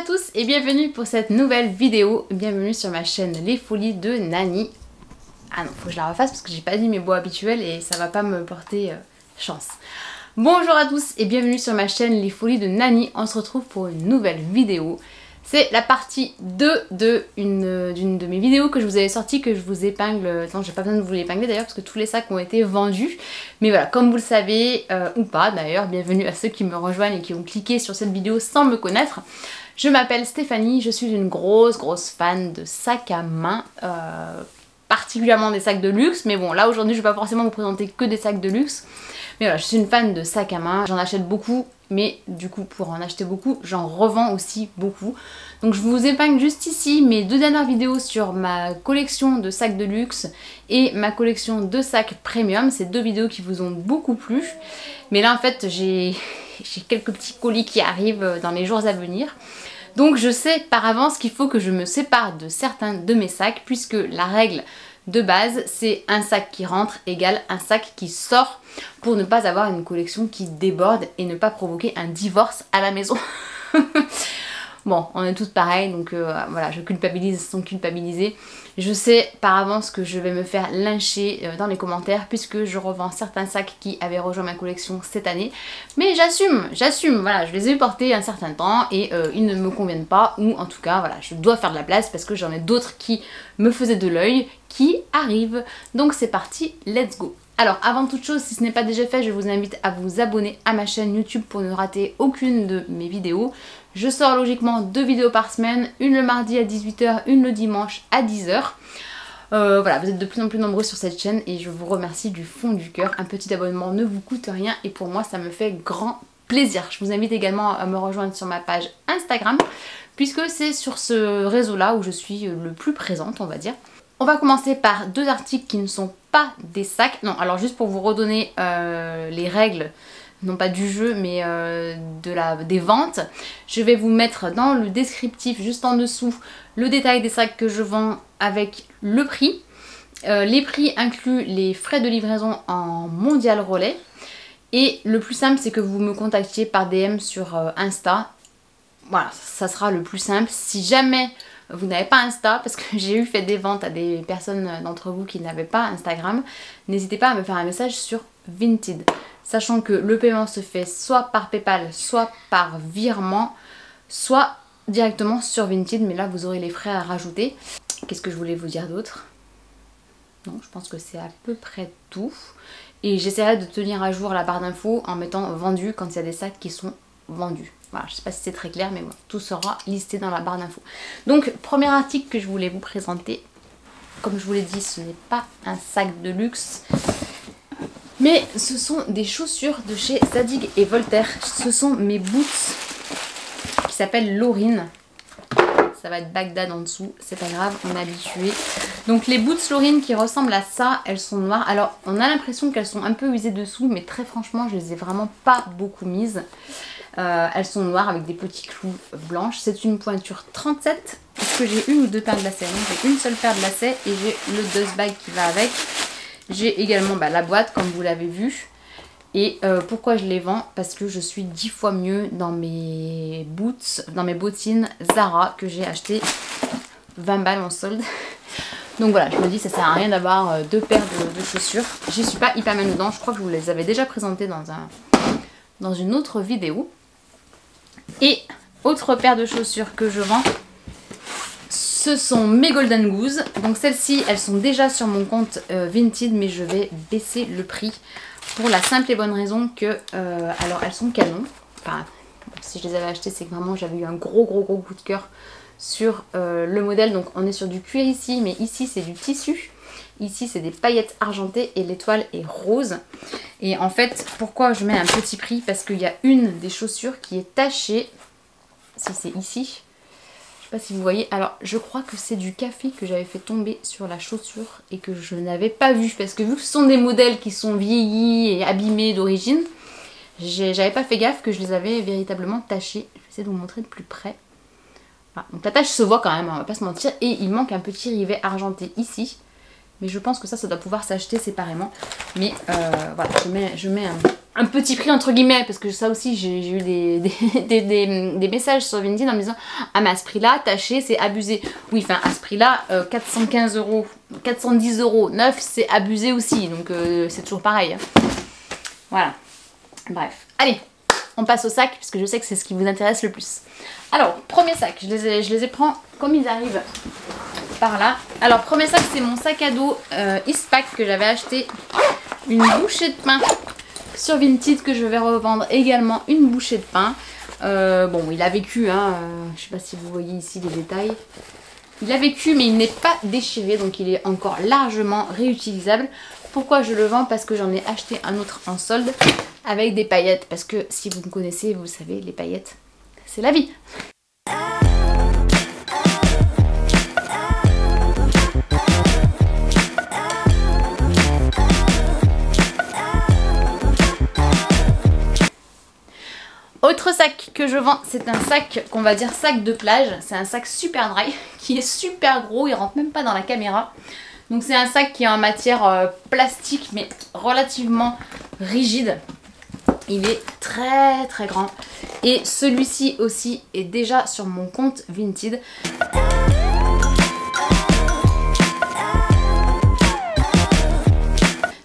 à tous et bienvenue pour cette nouvelle vidéo. Bienvenue sur ma chaîne Les Folies de Nani. Ah non, faut que je la refasse parce que j'ai pas dit mes mots habituels et ça va pas me porter chance. Bonjour à tous et bienvenue sur ma chaîne Les Folies de Nani. On se retrouve pour une nouvelle vidéo. C'est la partie 2 d'une de mes vidéos que je vous avais sortie, que je vous épingle. Non, j'ai pas besoin de vous l'épingler d'ailleurs parce que tous les sacs ont été vendus. Mais voilà, comme vous le savez, ou pas d'ailleurs, bienvenue à ceux qui me rejoignent et qui ont cliqué sur cette vidéo sans me connaître. Je m'appelle Stéphanie, je suis une grosse fan de sacs à main, particulièrement des sacs de luxe. Mais bon, là aujourd'hui je vais pas forcément vous présenter que des sacs de luxe. Mais voilà, je suis une fan de sacs à main, j'en achète beaucoup. Mais du coup, pour en acheter beaucoup, j'en revends aussi beaucoup. Donc je vous épingle juste ici mes deux dernières vidéos sur ma collection de sacs de luxe et ma collection de sacs premium. C'est deux vidéos qui vous ont beaucoup plu. Mais là en fait, j'ai quelques petits colis qui arrivent dans les jours à venir. Donc je sais par avance qu'il faut que je me sépare de certains de mes sacs, puisque la règle de base, c'est un sac qui rentre égale un sac qui sort, pour ne pas avoir une collection qui déborde et ne pas provoquer un divorce à la maison. Bon, on est toutes pareilles, donc voilà, je culpabilise sans culpabiliser. Je sais par avance que je vais me faire lyncher dans les commentaires, puisque je revends certains sacs qui avaient rejoint ma collection cette année. Mais j'assume, voilà, je les ai portés un certain temps et ils ne me conviennent pas, ou en tout cas, voilà, je dois faire de la place parce que j'en ai d'autres qui me faisaient de l'œil, qui arrivent. Donc c'est parti, let's go! Alors avant toute chose, si ce n'est pas déjà fait, je vous invite à vous abonner à ma chaîne YouTube pour ne rater aucune de mes vidéos. Je sors logiquement 2 vidéos par semaine, une le mardi à 18 h, une le dimanche à 10 h. Voilà, vous êtes de plus en plus nombreux sur cette chaîne et je vous remercie du fond du cœur. Un petit abonnement ne vous coûte rien et pour moi ça me fait grand plaisir. Je vous invite également à me rejoindre sur ma page Instagram, puisque c'est sur ce réseau-là où je suis le plus présente, on va dire. On va commencer par deux articles qui ne sont pas des sacs. Non, alors juste pour vous redonner les règles, non pas du jeu, mais des ventes. Je vais vous mettre dans le descriptif, juste en dessous, le détail des sacs que je vends avec le prix. Les prix incluent les frais de livraison en mondial relais. Et le plus simple, c'est que vous me contactiez par DM sur Insta. Voilà, ça sera le plus simple. Si jamais vous n'avez pas Insta, parce que j'ai fait des ventes à des personnes d'entre vous qui n'avaient pas Instagram, n'hésitez pas à me faire un message sur Vinted. Sachant que le paiement se fait soit par Paypal, soit par virement, soit directement sur Vinted, mais là vous aurez les frais à rajouter. Qu'est-ce que je voulais vous dire d'autre? Non, je pense que c'est à peu près tout. Et j'essaierai de tenir à jour la barre d'infos en mettant vendu quand il y a des sacs qui sont vendus. Voilà, je sais pas si c'est très clair, mais bon, tout sera listé dans la barre d'infos. Donc, premier article que je voulais vous présenter. Comme je vous l'ai dit, ce n'est pas un sac de luxe, mais ce sont des chaussures de chez Zadig et Voltaire. Ce sont mes boots qui s'appellent Laurine. Ça va être Bagdad en dessous, c'est pas grave, on est habitué. Donc les boots Laurine qui ressemblent à ça, elles sont noires. Alors on a l'impression qu'elles sont un peu usées dessous, mais très franchement je les ai vraiment pas beaucoup mises. Elles sont noires avec des petits clous blanches. C'est une pointure 37, parce que j'ai une ou deux paires de lacets. J'ai une seule paire de lacets et j'ai le dust bag qui va avec. J'ai également la boîte comme vous l'avez vu. Et pourquoi je les vends? Parce que je suis 10 fois mieux dans mes boots, dans mes bottines Zara que j'ai acheté 20 balles en solde. Donc voilà, je me dis ça sert à rien d'avoir deux paires de chaussures. J'y suis pas hyper mal dedans, je crois que je vous les avais déjà présentées dans une autre vidéo. Et autre paire de chaussures que je vends, ce sont mes Golden Goose. Donc celles-ci, elles sont déjà sur mon compte Vinted, mais je vais baisser le prix. Pour la simple et bonne raison que, alors elles sont canon. Enfin, si je les avais achetées, c'est que vraiment j'avais eu un gros coup de cœur sur le modèle. Donc on est sur du cuir ici, mais ici c'est du tissu. Ici c'est des paillettes argentées et l'étoile est rose. Et en fait, pourquoi je mets un petit prix? Parce qu'il y a une des chaussures qui est tachée. Si c'est ici. Je sais pas si vous voyez. Alors je crois que c'est du café que j'avais fait tomber sur la chaussure et que je n'avais pas vu. Parce que vu que ce sont des modèles qui sont vieillis et abîmés d'origine, j'avais pas fait gaffe que je les avais véritablement tachés. Je vais essayer de vous montrer de plus près. Voilà. Donc la tache se voit quand même, on va pas se mentir. Et il manque un petit rivet argenté ici. Mais je pense que ça doit pouvoir s'acheter séparément. Mais voilà, je mets un petit prix entre guillemets, parce que ça aussi j'ai eu des messages sur Vinted en me disant ah mais à ce prix là taché c'est abusé. Oui enfin à ce prix là 415 €, 410 € neuf c'est abusé aussi, donc c'est toujours pareil hein. Voilà, bref, allez on passe au sac puisque je sais que c'est ce qui vous intéresse le plus. Alors premier sac, je les ai prends comme ils arrivent par là. Alors premier sac c'est mon sac à dos Eastpak que j'avais acheté une bouchée de pain sur Vinted, que je vais revendre également une bouchée de pain. Bon, il a vécu, hein, je sais pas si vous voyez ici les détails. Il a vécu, mais il n'est pas déchiré, donc il est encore largement réutilisable. Pourquoi je le vends? Parce que j'en ai acheté un autre en solde avec des paillettes. Parce que si vous me connaissez, vous savez, les paillettes, c'est la vie. Autre sac que je vends, c'est un sac qu'on va dire sac de plage. C'est un sac super dry qui est super gros, il rentre même pas dans la caméra. Donc c'est un sac qui est en matière plastique mais relativement rigide. Il est très très grand. Et celui-ci aussi est déjà sur mon compte Vinted.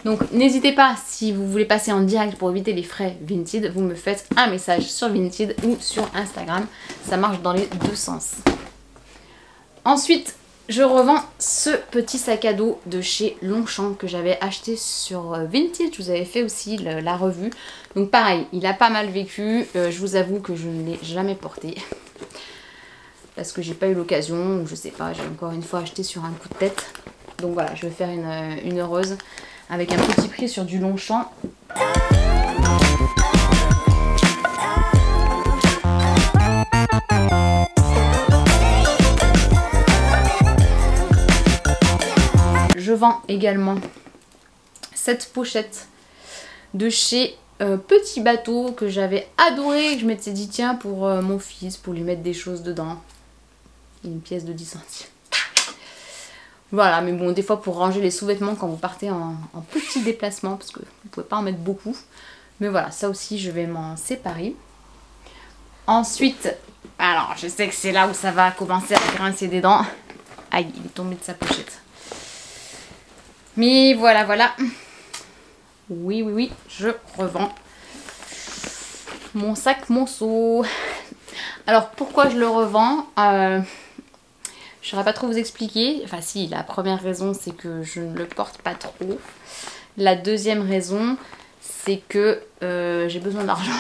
Donc n'hésitez pas, si vous voulez passer en direct pour éviter les frais Vinted, vous me faites un message sur Vinted ou sur Instagram. Ça marche dans les deux sens. Ensuite, je revends ce petit sac à dos de chez Longchamp que j'avais acheté sur Vinted. Je vous avais fait aussi la revue. Donc pareil, il a pas mal vécu. Je vous avoue que je ne l'ai jamais porté. Parce que j'ai pas eu l'occasion, ou je sais pas, j'ai encore une fois acheté sur un coup de tête. Donc voilà, je vais faire une heureuse. Avec un petit prix sur du Longchamp. Je vends également cette pochette de chez Petit Bateau que j'avais adoré, que je m'étais dit tiens pour mon fils, pour lui mettre des choses dedans. Une pièce de 10 centimes. Voilà, mais bon, des fois pour ranger les sous-vêtements quand vous partez en petit déplacement, parce que vous pouvez pas en mettre beaucoup. Mais voilà, ça aussi, je vais m'en séparer. Ensuite, alors, je sais que c'est là où ça va commencer à grincer des dents. Aïe, il est tombé de sa pochette. Mais voilà, voilà. Oui, oui, oui, je revends mon sac Monceau. Alors, pourquoi je le revends je ne saurais pas trop vous expliquer. Enfin si, la première raison c'est que je ne le porte pas trop. La deuxième raison c'est que j'ai besoin d'argent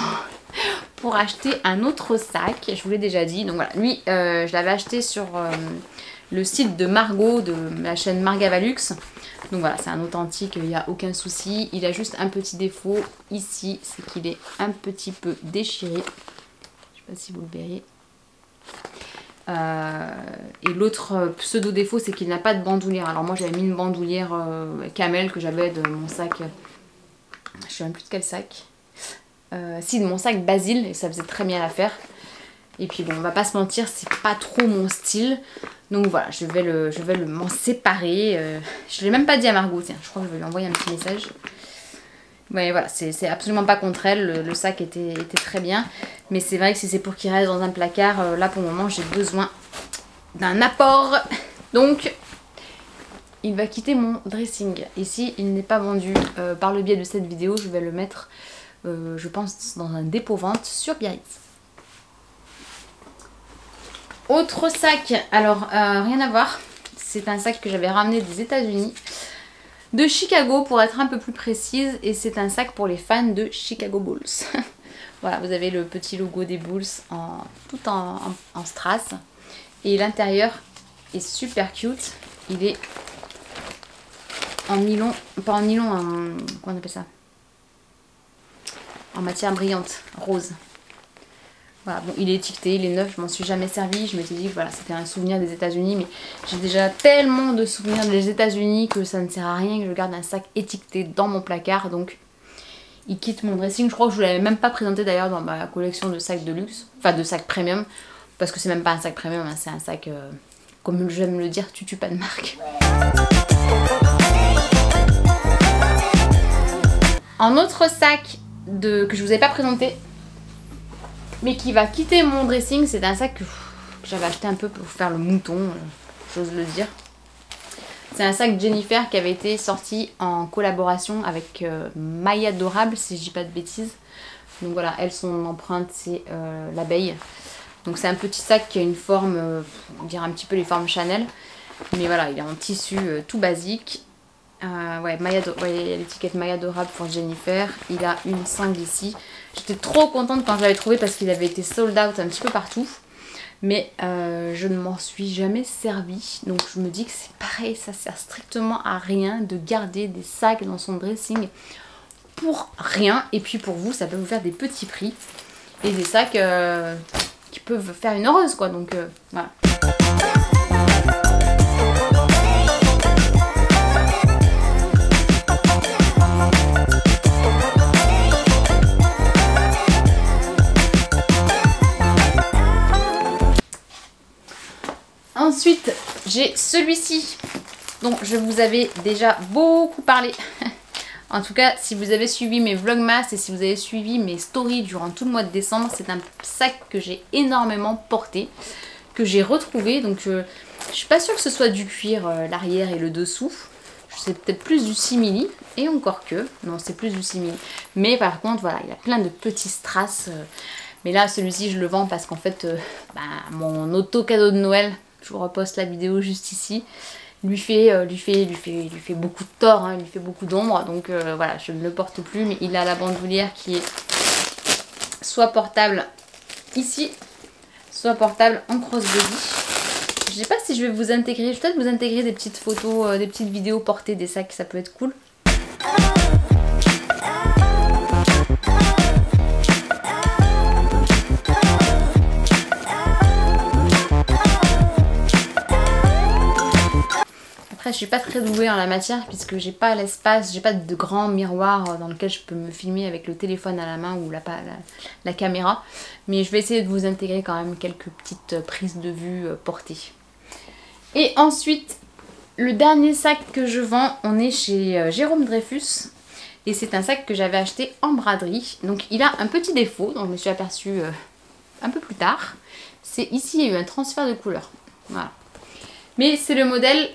pour acheter un autre sac. Je vous l'ai déjà dit. Donc voilà, lui je l'avais acheté sur le site de Margot, de la chaîne Margavalux. Donc voilà, c'est un authentique, il n'y a aucun souci. Il a juste un petit défaut ici, c'est qu'il est un petit peu déchiré. Je ne sais pas si vous le verriez. Et l'autre pseudo défaut c'est qu'il n'a pas de bandoulière. Alors moi j'avais mis une bandoulière camel que j'avais de mon sac, je sais même plus de quel sac, si de mon sac Basile, et ça faisait très bien l'affaire. Et puis bon, on va pas se mentir, c'est pas trop mon style. Donc voilà, je vais m'en séparer. Je l'ai même pas dit à Margot, tiens, je crois que je vais lui envoyer un petit message. Ouais, voilà, c'est absolument pas contre elle, le sac était très bien. Mais c'est vrai que si c'est pour qu'il reste dans un placard, là pour le moment j'ai besoin d'un apport. Donc il va quitter mon dressing. Ici il n'est pas vendu par le biais de cette vidéo, je vais le mettre je pense dans un dépôt vente sur Biarritz. Autre sac, alors rien à voir, c'est un sac que j'avais ramené des États-Unis. De Chicago pour être un peu plus précise, et c'est un sac pour les fans de Chicago Bulls. Voilà, vous avez le petit logo des Bulls tout en strass. Et l'intérieur est super cute. Il est en nylon, pas en nylon, comment on appelle ça? En matière brillante, rose. Voilà, bon, il est étiqueté, il est neuf, je m'en suis jamais servi. Je m'étais dit que voilà, c'était un souvenir des États-Unis, mais j'ai déjà tellement de souvenirs des États-Unis que ça ne sert à rien que je garde un sac étiqueté dans mon placard. Donc, il quitte mon dressing. Je crois que je ne l'avais même pas présenté d'ailleurs dans ma collection de sacs de luxe, enfin de sacs premium, parce que c'est même pas un sac premium, hein, c'est un sac, comme j'aime le dire, tutu pas de marque. En autre sac, que je vous avais pas présenté, mais qui va quitter mon dressing. C'est un sac que j'avais acheté un peu pour faire le mouton, j'ose le dire. C'est un sac Jennifer qui avait été sorti en collaboration avec Maya Adorable, si je dis pas de bêtises. Donc voilà, elle, son empreinte, c'est l'abeille. Donc c'est un petit sac qui a une forme, on dirait un petit peu les formes Chanel. Mais voilà, il est en tissu tout basique. Ouais, l'étiquette Maya Adorable pour Jennifer. Il a une cingle ici. J'étais trop contente quand je l'avais trouvé parce qu'il avait été sold out un petit peu partout. Mais je ne m'en suis jamais servi. Donc je me dis que c'est pareil, ça sert strictement à rien de garder des sacs dans son dressing pour rien. Et puis pour vous, ça peut vous faire des petits prix. Et des sacs qui peuvent faire une heureuse quoi. Donc voilà. Ensuite, j'ai celui-ci dont je vous avais déjà beaucoup parlé. En tout cas, si vous avez suivi mes vlogmas et si vous avez suivi mes stories durant tout le mois de décembre, c'est un sac que j'ai énormément porté, que j'ai retrouvé. Donc, je suis pas sûre que ce soit du cuir l'arrière et le dessous. C'est peut-être plus du simili, et encore que. Non, c'est plus du simili. Mais par contre, voilà, il y a plein de petits strass. Mais là, celui-ci, je le vends parce qu'en fait, mon auto cadeau de Noël, je vous reposte la vidéo juste ici, lui fait beaucoup de tort, hein, il lui fait beaucoup d'ombre, donc voilà, je ne le porte plus, mais il a la bandoulière qui est soit portable ici, soit portable en crossbody. Je sais pas si je vais vous intégrer, je vais peut-être vous intégrer des petites photos, des petites vidéos portées des sacs, ça peut être cool. Je suis pas très douée en la matière puisque j'ai pas l'espace, j'ai pas de grand miroir dans lequel je peux me filmer avec le téléphone à la main ou la caméra. Mais je vais essayer de vous intégrer quand même quelques petites prises de vue portées. Et ensuite, le dernier sac que je vends, on est chez Jérôme Dreyfus. Et c'est un sac que j'avais acheté en braderie. Donc il a un petit défaut dont je me suis aperçue un peu plus tard. C'est ici, il y a eu un transfert de couleur. Voilà. Mais c'est le modèle...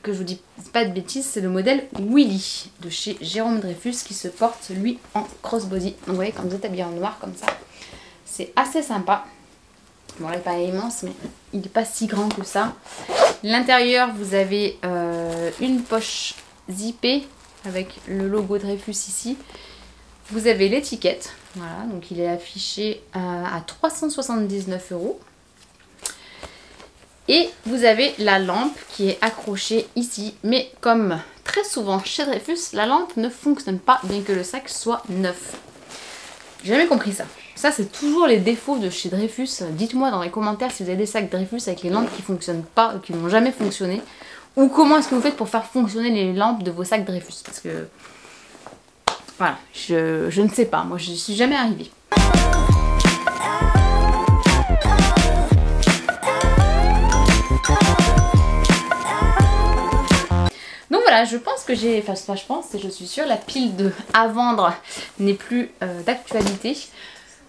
que je vous dis pas de bêtises, c'est le modèle Willy de chez Jérôme Dreyfus qui se porte lui en crossbody. Donc vous voyez, quand vous êtes habillé en noir comme ça, c'est assez sympa. Bon, il n'est pas immense, mais il n'est pas si grand que ça. L'intérieur, vous avez une poche zippée avec le logo Dreyfus ici. Vous avez l'étiquette, voilà, donc il est affiché à 379 €. Et vous avez la lampe qui est accrochée ici. Mais comme très souvent chez Dreyfus, la lampe ne fonctionne pas bien que le sac soit neuf. J'ai jamais compris ça. Ça, c'est toujours les défauts de chez Dreyfus. Dites-moi dans les commentaires si vous avez des sacs Dreyfus avec les lampes qui ne fonctionnent pas, qui n'ont jamais fonctionné. Ou comment est-ce que vous faites pour faire fonctionner les lampes de vos sacs Dreyfus. Parce que, voilà, je ne sais pas. Moi, je n'y suis jamais arrivée. Donc voilà, je pense que j'ai, enfin je pense, je suis sûre, la pile à vendre n'est plus d'actualité.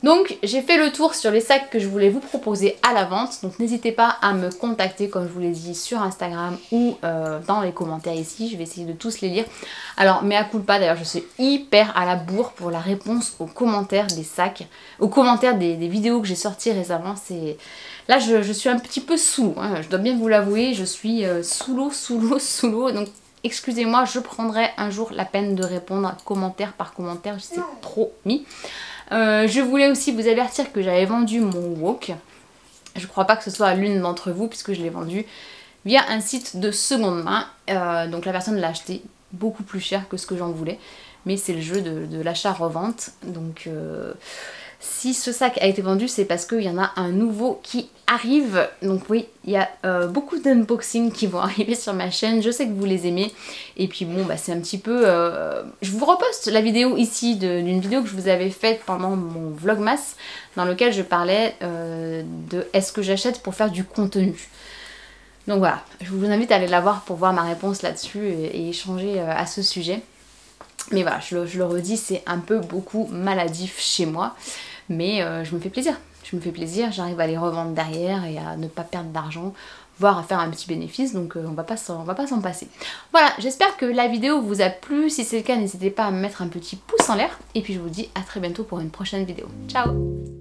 Donc j'ai fait le tour sur les sacs que je voulais vous proposer à la vente. Donc n'hésitez pas à me contacter comme je vous l'ai dit sur Instagram ou dans les commentaires ici. Je vais essayer de tous les lire. Alors mea culpa, d'ailleurs je suis hyper à la bourre pour la réponse aux commentaires des sacs, aux commentaires des vidéos que j'ai sorties récemment. Là je suis un petit peu sous l'eau, hein, je dois bien vous l'avouer, je suis sous l'eau. Donc excusez-moi, je prendrai un jour la peine de répondre commentaire par commentaire, c'est promis. Je voulais aussi vous avertir que j'avais vendu mon wok. Je crois pas que ce soit à l'une d'entre vous puisque je l'ai vendu via un site de seconde main. Donc la personne l'a acheté beaucoup plus cher que ce que j'en voulais. Mais c'est le jeu de l'achat-revente. Donc si ce sac a été vendu, c'est parce qu'il y en a un nouveau qui arrive. Donc oui, il y a beaucoup d'unboxings qui vont arriver sur ma chaîne. Je sais que vous les aimez. Et puis bon, bah, c'est un petit peu... Je vous reposte la vidéo ici d'une vidéo que je vous avais faite pendant mon vlogmas, dans lequel je parlais de est-ce que j'achète pour faire du contenu. Donc voilà, je vous invite à aller la voir pour voir ma réponse là-dessus et échanger à ce sujet. Mais voilà, je le redis, c'est un peu beaucoup maladif chez moi. Mais je me fais plaisir. Je me fais plaisir, j'arrive à les revendre derrière et à ne pas perdre d'argent, voire à faire un petit bénéfice, donc on va pas s'en passer. Voilà, j'espère que la vidéo vous a plu. Si c'est le cas, n'hésitez pas à me mettre un petit pouce en l'air. Et puis je vous dis à très bientôt pour une prochaine vidéo. Ciao!